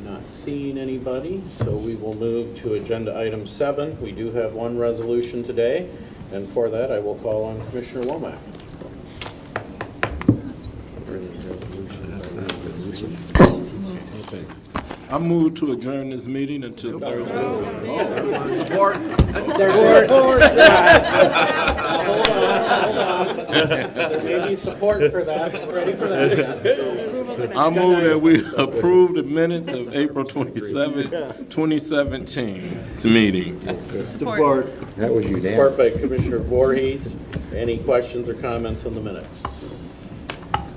Not seeing anybody, so we will move to agenda item 7. We do have one resolution today, and for that I will call on Commissioner Womack. I move to adjourn this meeting until Thursday. Support. Hold on. There may be support for that. Ready for that. I move that we approve the minutes of April 27, 2017 meeting. Support. That was unanimous. Support by Commissioner Voorhees. Any questions or comments on the minutes?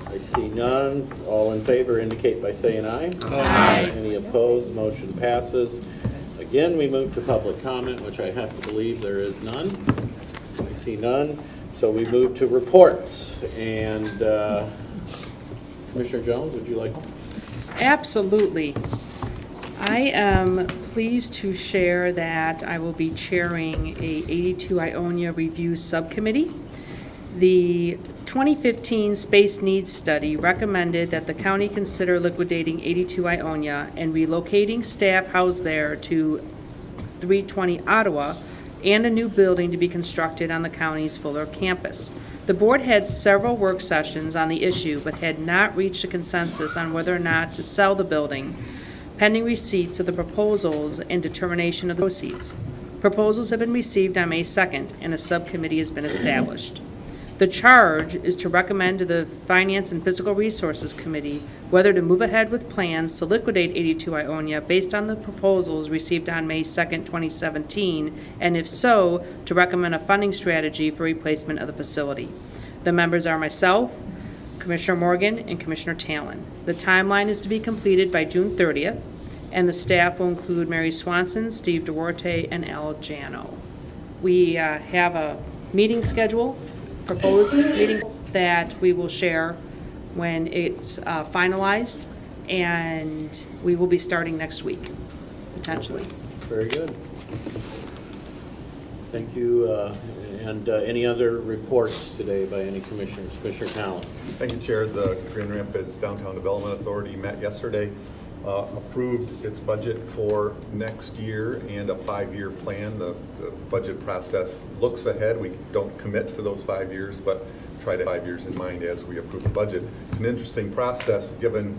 I see none. All in favor indicate by saying aye. Aye. Any opposed? Motion passes. Again, we move to public comment, which I have to believe there is none. I see none. So we move to reports. And Commissioner Jones, would you like? Absolutely. I am pleased to share that I will be chairing a 82 Ionia Review Subcommittee. The 2015 Space Needs Study recommended that the county consider liquidating 82 Ionia and relocating staff housed there to 320 Ottawa and a new building to be constructed on the county's Fuller campus. The board had several work sessions on the issue but had not reached a consensus on whether or not to sell the building, pending receipts of the proposals and determination of the proceeds. Proposals have been received on May 2nd and a subcommittee has been established. The charge is to recommend to the Finance and Physical Resources Committee whether to move ahead with plans to liquidate 82 Ionia based on the proposals received on May 2nd, 2017, and if so, to recommend a funding strategy for replacement of the facility. The members are myself, Commissioner Morgan, and Commissioner Talon. The timeline is to be completed by June 30th, and the staff will include Mary Swanson, Steve Duarte, and Al Jano. We have a meeting schedule, proposed meetings that we will share when it's finalized, and we will be starting next week, potentially. Very good. Thank you. And any other reports today by any commissioners? Commissioner Talon. Thank you, Chair. The Grand Rapids Downtown Development Authority met yesterday, approved its budget for next year and a 5-year plan. The budget process looks ahead. We don't commit to those 5 years, but try to have 5 years in mind as we approve the budget. It's an interesting process given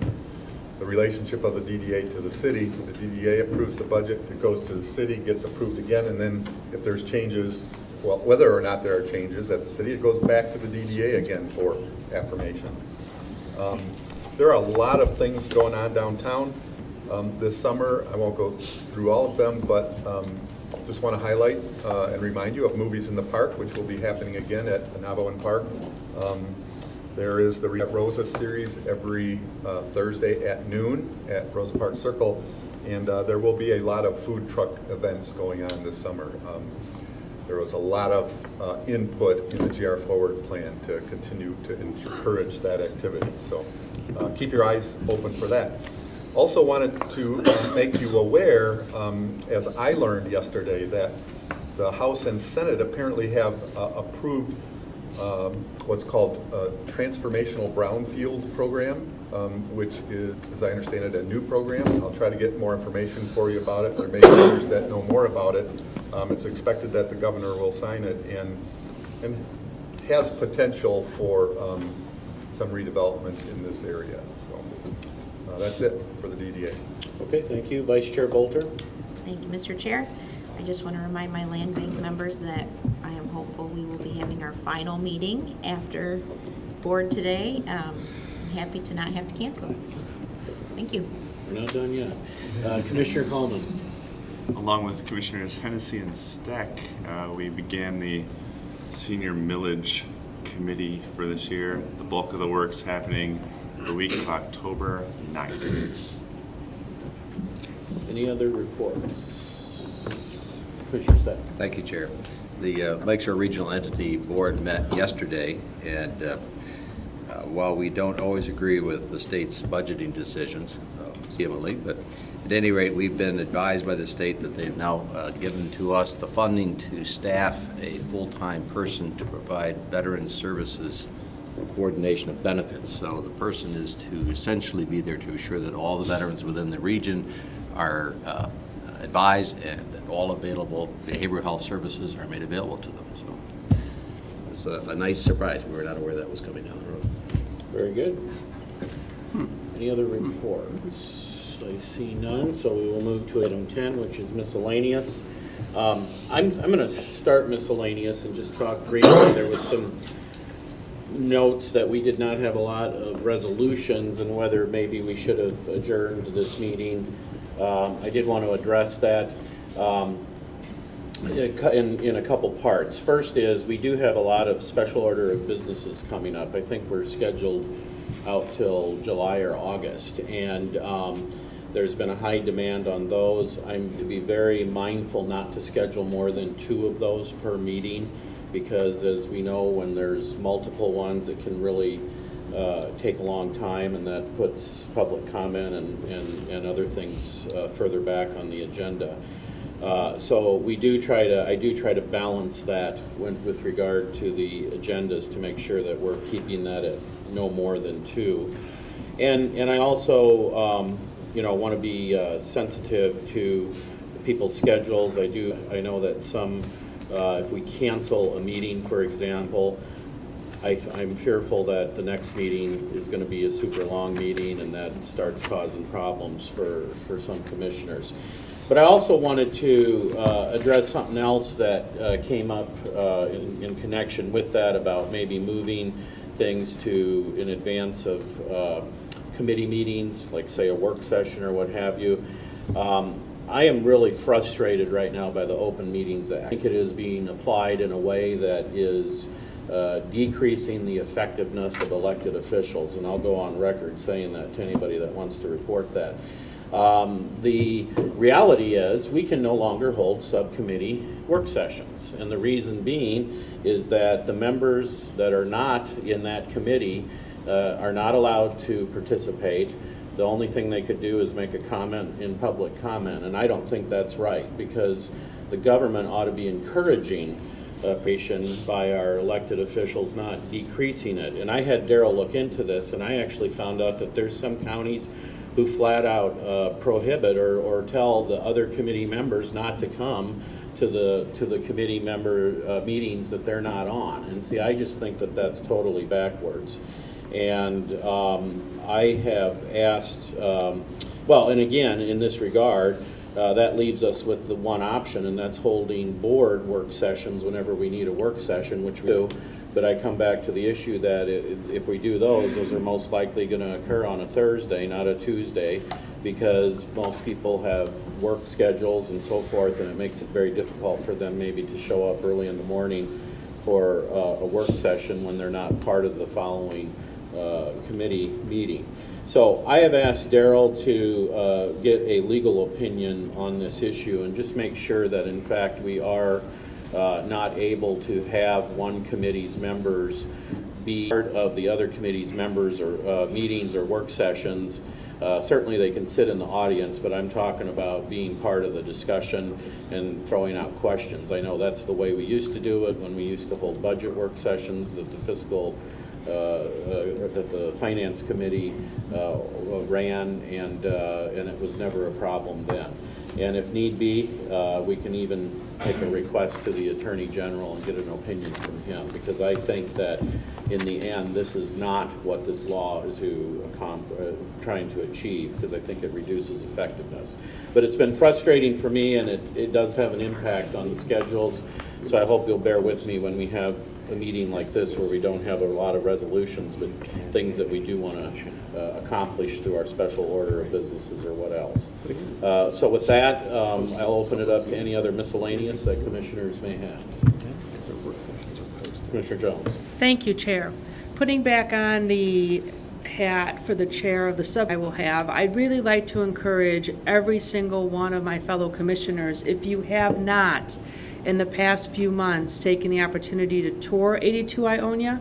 the relationship of the DDA to the city. The DDA approves the budget, it goes to the city, gets approved again, and then if there's changes, well, whether or not there are changes at the city, it goes back to the DDA again for affirmation. There are a lot of things going on downtown this summer. I won't go through all of them, but just want to highlight and remind you of Movies in the Park, which will be happening again at Navajo Park. There is the Rosa series every Thursday at noon at Rosa Park Circle, and there will be a lot of food truck events going on this summer. There was a lot of input in the GR Forward plan to continue to encourage that activity. So keep your eyes open for that. Also wanted to make you aware, as I learned yesterday, that the House and Senate apparently have approved what's called a Transformational Brownfield Program, which is, as I understand it, a new program. I'll try to get more information for you about it. There may be others that know more about it. It's expected that the governor will sign it and has potential for some redevelopment in this area. So that's it for the DDA. Okay, thank you. Vice Chair Bolter? Thank you, Mr. Chair. I just want to remind my land bank members that I am hopeful we will be having our final meeting after board today. I'm happy to not have to cancel it. So, thank you. We're not done yet. Commissioner Coleman. Along with Commissioners Hennessy and Steck, we began the Senior Millage Committee for this year. The bulk of the work's happening the week of October 9th. Any other reports? Commissioner Steck. Thank you, Chair. The Lakeshore Regional Entity Board met yesterday, and while we don't always agree with the state's budgeting decisions, vehemently, but at any rate, we've been advised by the state that they've now given to us the funding to staff a full-time person to provide veteran services coordination of benefits. So the person is to essentially be there to ensure that all the veterans within the region are advised and that all available behavioral health services are made available to them. So it's a nice surprise. We were not aware that was coming down the road. Very good. Any other reports? I see none, so we will move to item 10, which is miscellaneous. I'm going to start miscellaneous and just talk briefly. There was some notes that we did not have a lot of resolutions and whether maybe we should have adjourned this meeting. I did want to address that in a couple parts. First is we do have a lot of special order of businesses coming up. I think we're scheduled out till July or August, and there's been a high demand on those. I'm to be very mindful not to schedule more than 2 of those per meeting, because as we know, when there's multiple ones, it can really take a long time, and that puts public comment and other things further back on the agenda. So I do try to balance that with regard to the agendas to make sure that we're keeping that at no more than 2. And I also want to be sensitive to people's schedules. I know that some, if we cancel a meeting, for example, I'm fearful that the next meeting is going to be a super long meeting, and that starts causing problems for some commissioners. But I also wanted to address something else that came up in connection with that, about maybe moving things to in advance of committee meetings, like say a work session or what have you. I am really frustrated right now by the Open Meetings Act. I think it is being applied in a way that is decreasing the effectiveness of elected officials, and I'll go on record saying that to anybody that wants to report that. The reality is we can no longer hold subcommittee work sessions, and the reason being is that the members that are not in that committee are not allowed to participate. The only thing they could do is make a comment in public comment, and I don't think that's right, because the government ought to be encouraging participation by our elected officials, not decreasing it. And I had Daryl look into this, and I actually found out that there's some counties who flat out prohibit or tell the other committee members not to come to the committee member meetings that they're not on. And see, I just think that that's totally backwards. And I have asked, well, and again, in this regard, that leaves us with the one option, and that's holding board work sessions whenever we need a work session, which we do. But I come back to the issue that if we do those are most likely going to occur on a Thursday, not a Tuesday, because most people have work schedules and so forth, and it makes it very difficult for them maybe to show up early in the morning for a work session when they're not part of the following committee meeting. So I have asked Daryl to get a legal opinion on this issue and just make sure that in fact we are not able to have one committee's members be part of the other committee's members or meetings or work sessions Certainly, they can sit in the audience, but I'm talking about being part of the discussion and throwing out questions. I know that's the way we used to do it when we used to hold budget work sessions, that the that the Finance Committee ran, and it was never a problem then. And if need be, we can even make a request to the Attorney General and get an opinion from him, because I think that in the end, this is not what this law is trying to achieve, because I think it reduces effectiveness. But it's been frustrating for me, and it does have an impact on the schedules, so I hope you'll bear with me when we have a meeting like this where we don't have a lot of resolutions, but things that we do want to accomplish through our special order of businesses or what else. So with that, I'll open it up to any other miscellaneous that commissioners may have. Commissioner Jones. Thank you, Chair. Putting back on the hat for the chair of the sub I will have, I'd really like to encourage every single one of my fellow commissioners, if you have not in the past few months taken the opportunity to tour 82 Ionia,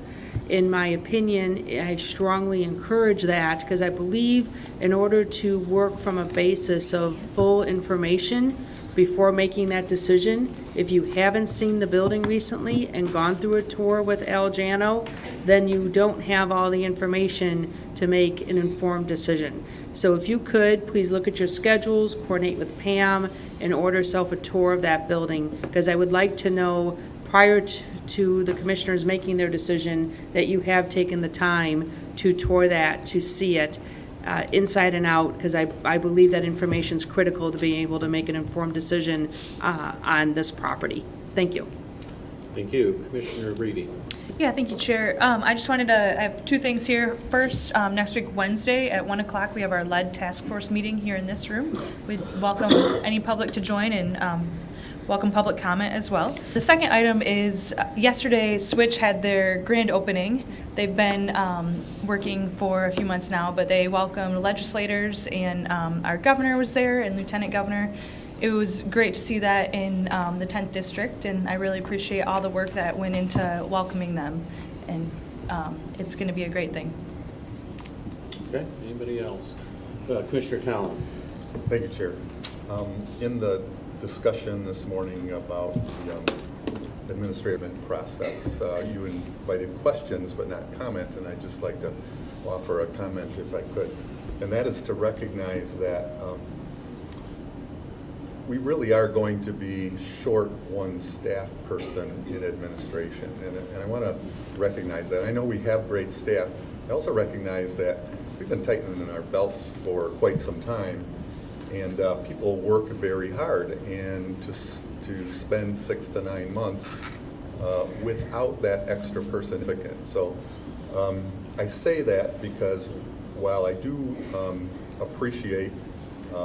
in my opinion, I strongly encourage that, because I believe in order to work from a basis of full information before making that decision, if you haven't seen the building recently and gone through a tour with Al Jano, then you don't have all the information to make an informed decision. So if you could, please look at your schedules, coordinate with Pam, and order yourself a tour of that building, because I would like to know prior to the commissioners making their decision that you have taken the time to tour that, to see it inside and out, because I believe that information is critical to being able to make an informed decision on this property. Thank you. Thank you. Commissioner Reedy. Yeah, thank you, Chair. I just wanted to, I have two things here. First, next week, Wednesday at 1 o'clock, we have our lead task force meeting here in this room. We'd welcome any public to join and welcome public comment as well. The second item is yesterday, Switch had their grand opening. They've been working for a few months now, but they welcomed legislators, and our governor was there and lieutenant governor. It was great to see that in the 10th district, and I really appreciate all the work that went into welcoming them, and it's going to be a great thing. Okay, anybody else? Commissioner Talon. Thank you, Chair. In the discussion this morning about the administrative process, you invited questions but not comment, and I'd just like to offer a comment if I could, and that is to recognize that we really are going to be short one staff person in administration, and I want to recognize that. I know we have great staff. I also recognize that we've been tightening our belts for quite some time, and people work very hard, and to spend 6 to 9 months without that extra person. So I say that because while I do appreciate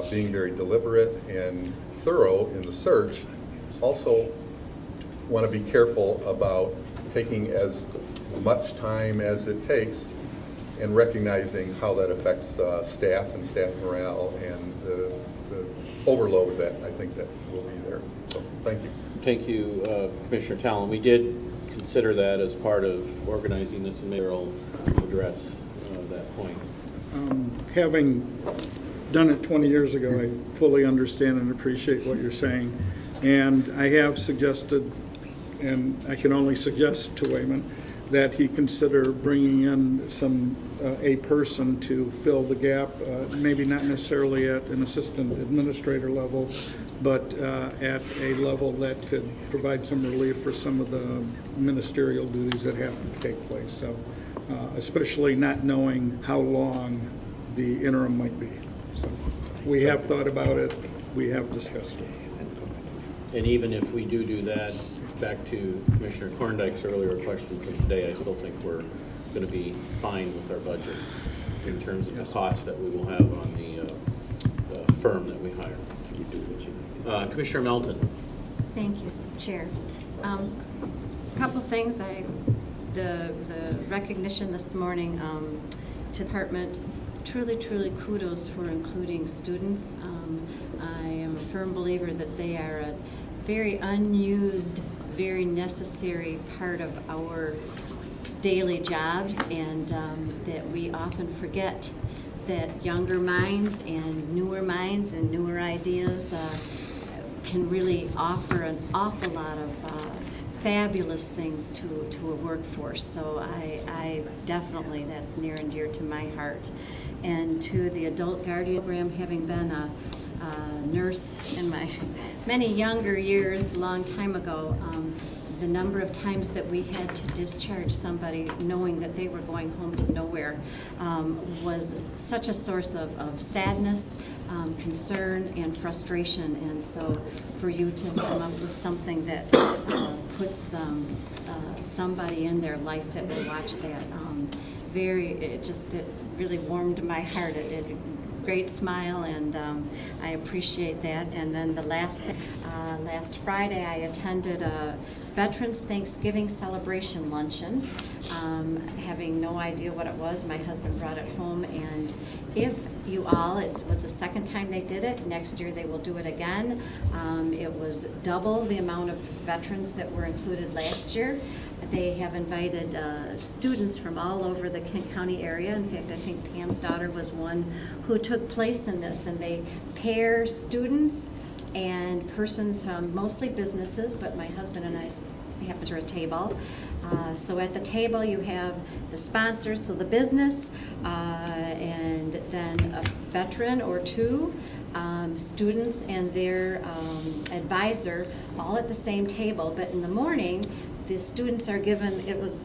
being very deliberate and thorough in the search, also want to be careful about taking as much time as it takes and recognizing how that affects staff and staff morale and the overload that I think that will be there. So thank you. Thank you, Commissioner Talon. We did consider that as part of organizing this, and Mayor will address that point. Having done it 20 years ago, I fully understand and appreciate what you're saying. And I have suggested, and I can only suggest to Wayman, that he consider bringing in a person to fill the gap, maybe not necessarily at an assistant administrator level, but at a level that could provide some relief for some of the ministerial duties that have to take place. So, especially not knowing how long the interim might be. So, we have thought about it, we have discussed it. And even if we do that, back to Commissioner Korndike's earlier question from today, I still think we're going to be fine with our budget in terms of the cost that we will have on the firm that we hire. Commissioner Melton. Thank you, Chair. A couple things. The recognition this morning to the department, truly kudos for including students. I am a firm believer that they are a very unused, very necessary part of our daily jobs, and that we often forget that younger minds and newer ideas can really offer an awful lot of fabulous things to a workforce. So I definitely, that's near and dear to my heart. And to the adult guardian program, having been a nurse in my many younger years, a long time ago, the number of times that we had to discharge somebody knowing that they were going home to nowhere was such a source of sadness, concern, and frustration. And so for you to come up with something that puts somebody in their life that will watch that, it really warmed my heart. It great smile, and I appreciate that. And then the last Friday, I attended a Veterans Thanksgiving celebration luncheon, having no idea what it was. My husband brought it home, and if you all, it was the second time they did it. Next year they will do it again. It was double the amount of veterans that were included last year. They have invited students from all over the Kent County area. In fact, I think Pam's daughter was one who took place in this, and they pair students and persons, mostly businesses, but my husband and I happen to a table. So at the table you have the sponsors, so the business, and then a veteran or two, students and their advisor, all at the same table. But in the morning, the students are given,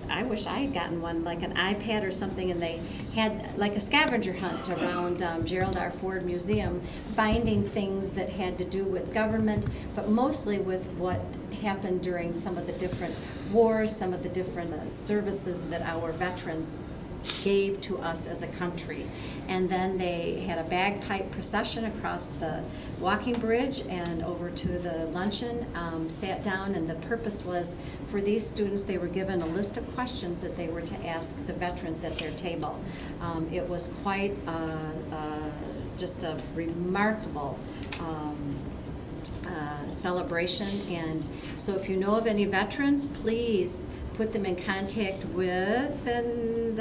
I wish I had gotten one, like an iPad or something, and they had like a scavenger hunt around Gerald R. Ford Museum, finding things that had to do with government, but mostly with what happened during some of the different wars, some of the different services that our veterans gave to us as a country. And then they had a bagpipe procession across the walking bridge and over to the luncheon, sat down, and the purpose was for these students, they were given a list of questions that they were to ask the veterans at their table. It was quite just a remarkable celebration. And so if you know of any veterans, please put them in contact with, and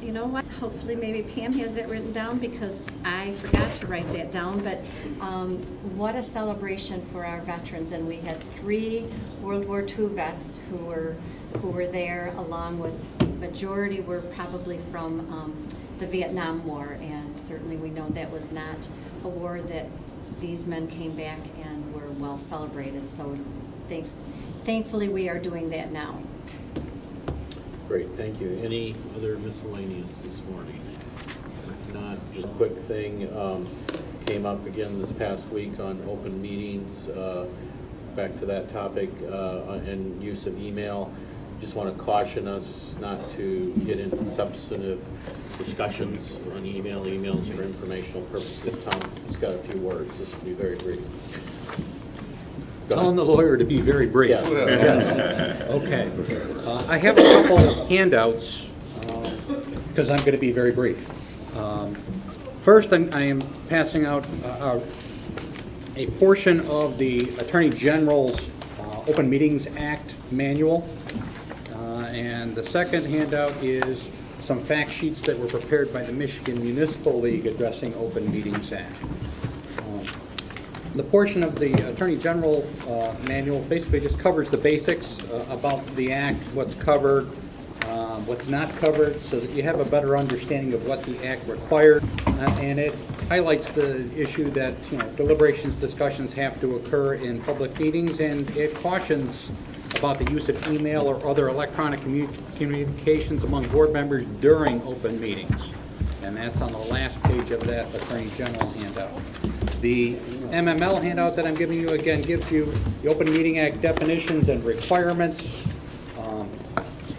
you know what, hopefully maybe Pam has that written down, because I forgot to write that down. But what a celebration for our veterans. And we had 3 World War II vets who were there, along with, majority were probably from the Vietnam War, and certainly we know that was not a war that these men came back and were well celebrated. So thankfully we are doing that now. Great, thank you. Any other miscellaneous this morning? If not, just a quick thing, came up again this past week on open meetings, back to that topic, and use of email. Just want to caution us not to get into substantive discussions on emails for informational purposes. Tom, just got a few words. This will be very brief. Telling the lawyer to be very brief. Yeah. Yes. Okay. I have a couple of handouts because I'm going to be very brief. First, I am passing out a portion of the Attorney General's Open Meetings Act manual. And the second handout is some fact sheets that were prepared by the Michigan Municipal League addressing Open Meetings Act. The portion of the Attorney General manual basically just covers the basics about the Act, what's covered, what's not covered, so that you have a better understanding of what the Act requires. And it highlights the issue that deliberations, discussions have to occur in public meetings, and it cautions about the use of email or other electronic communications among board members during open meetings. And that's on the last page of that Attorney General handout. The MML handout that I'm giving you, again, gives you the Open Meeting Act definitions and requirements.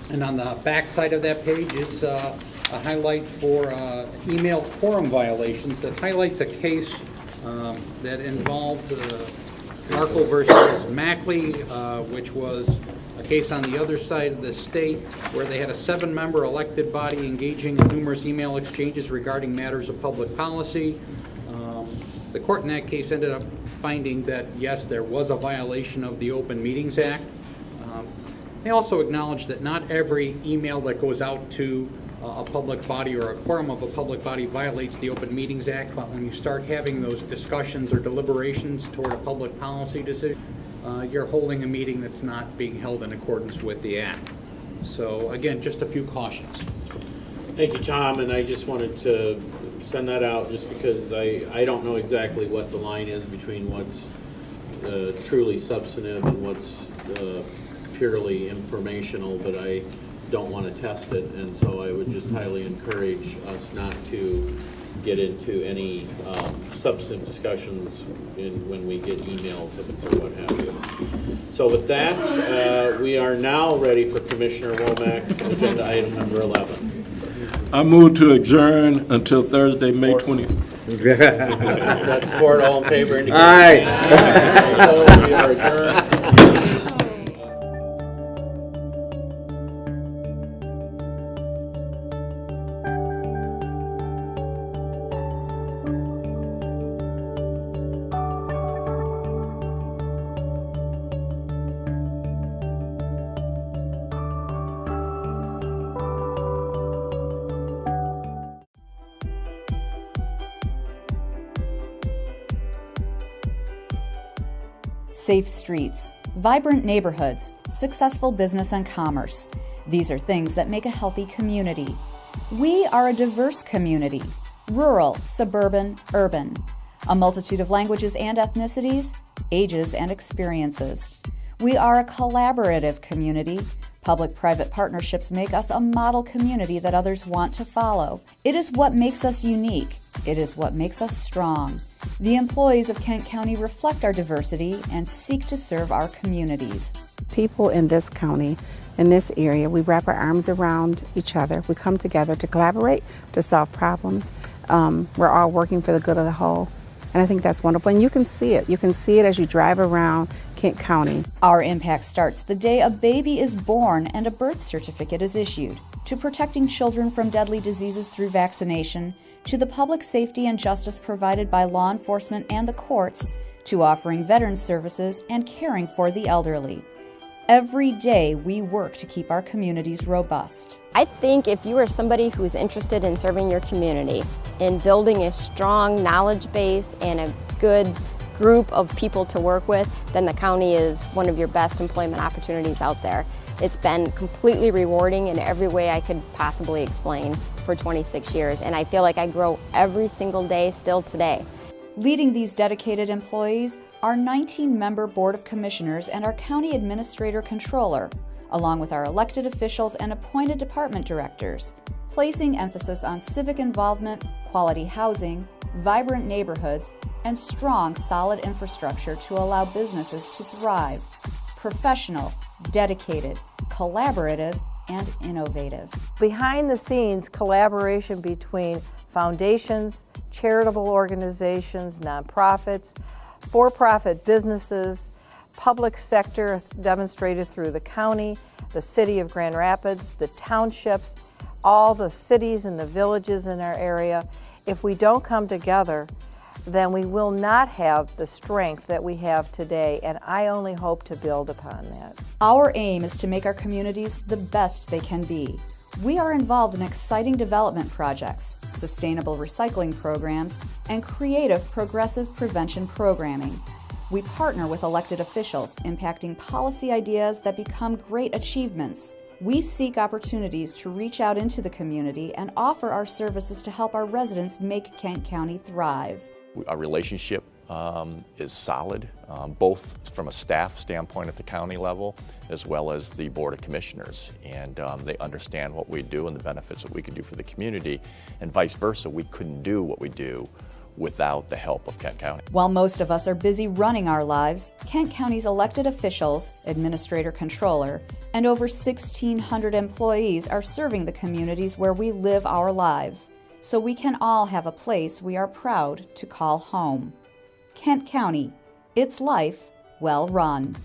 And on the back side of that page is a highlight for email quorum violations that highlights a case that involves Markle versus Mackley, which was a case on the other side of the state where they had a 7-member elected body engaging in numerous email exchanges regarding matters of public policy. The court in that case ended up finding that, yes, there was a violation of the Open Meetings Act. They also acknowledged that not every email that goes out to a public body or a quorum of a public body violates the Open Meetings Act, but when you start having those discussions or deliberations toward a public policy decision, you're holding a meeting that's not being held in accordance with the act. So again, just a few cautions. Thank you, Tom, and I just wanted to send that out just because I don't know exactly what the line is between what's truly substantive and what's purely informational, but I don't want to test it, and so I would just highly encourage us not to get into any substantive discussions when we get emails of it or what have you. So with that, we are now ready for Commissioner Womack, agenda item number 11. I move to adjourn until Thursday, May 20th. That's support. All in favor, indicate Aye. by saying aye. We are adjourned. Safe streets, vibrant neighborhoods, successful business and commerce. These are things that make a healthy community. We are a diverse community, rural, suburban, urban. A multitude of languages and ethnicities, ages and experiences. We are a collaborative community. Public-private partnerships make us a model community that others want to follow. It is what makes us unique. It is what makes us strong. The employees of Kent County reflect our diversity and seek to serve our communities. People in this county, in this area, we wrap our arms around each other. We come together to collaborate, to solve problems. We're all working for the good of the whole. And I think that's wonderful. And you can see it. You can see it as you drive around Kent County. Our impact starts the day a baby is born and a birth certificate is issued, to protecting children from deadly diseases through vaccination, to the public safety and justice provided by law enforcement and the courts, to offering veterans services and caring for the elderly. Every day we work to keep our communities robust. I think if you are somebody who's interested in serving your community, in building a strong knowledge base and a good group of people to work with, then the county is one of your best employment opportunities out there. It's been completely rewarding in every way I could possibly explain for 26 years, and I feel like I grow every single day still today. Leading these dedicated employees, our 19-member Board of Commissioners and our County Administrator Controller, along with our elected officials and appointed department directors, placing emphasis on civic involvement, quality housing, vibrant neighborhoods, and strong, solid infrastructure to allow businesses to thrive. Professional, dedicated, collaborative, and innovative. Behind the scenes, collaboration between foundations, charitable organizations, nonprofits, for-profit businesses, public sector demonstrated through the county, the city of Grand Rapids, the townships, all the cities and the villages in our area. If we don't come together, then we will not have the strength that we have today, and I only hope to build upon that. Our aim is to make our communities the best they can be. We are involved in exciting development projects, sustainable recycling programs, and creative progressive prevention programming. We partner with elected officials, impacting policy ideas that become great achievements. We seek opportunities to reach out into the community and offer our services to help our residents make Kent County thrive. Our relationship is solid, both from a staff standpoint at the county level as well as the Board of Commissioners. And they understand what we do and the benefits that we can do for the community, and vice versa. We couldn't do what we do without the help of Kent County. While most of us are busy running our lives, Kent County's elected officials, administrator controller, and over 1,600 employees are serving the communities where we live our lives, so we can all have a place we are proud to call home. Kent County, its life well run.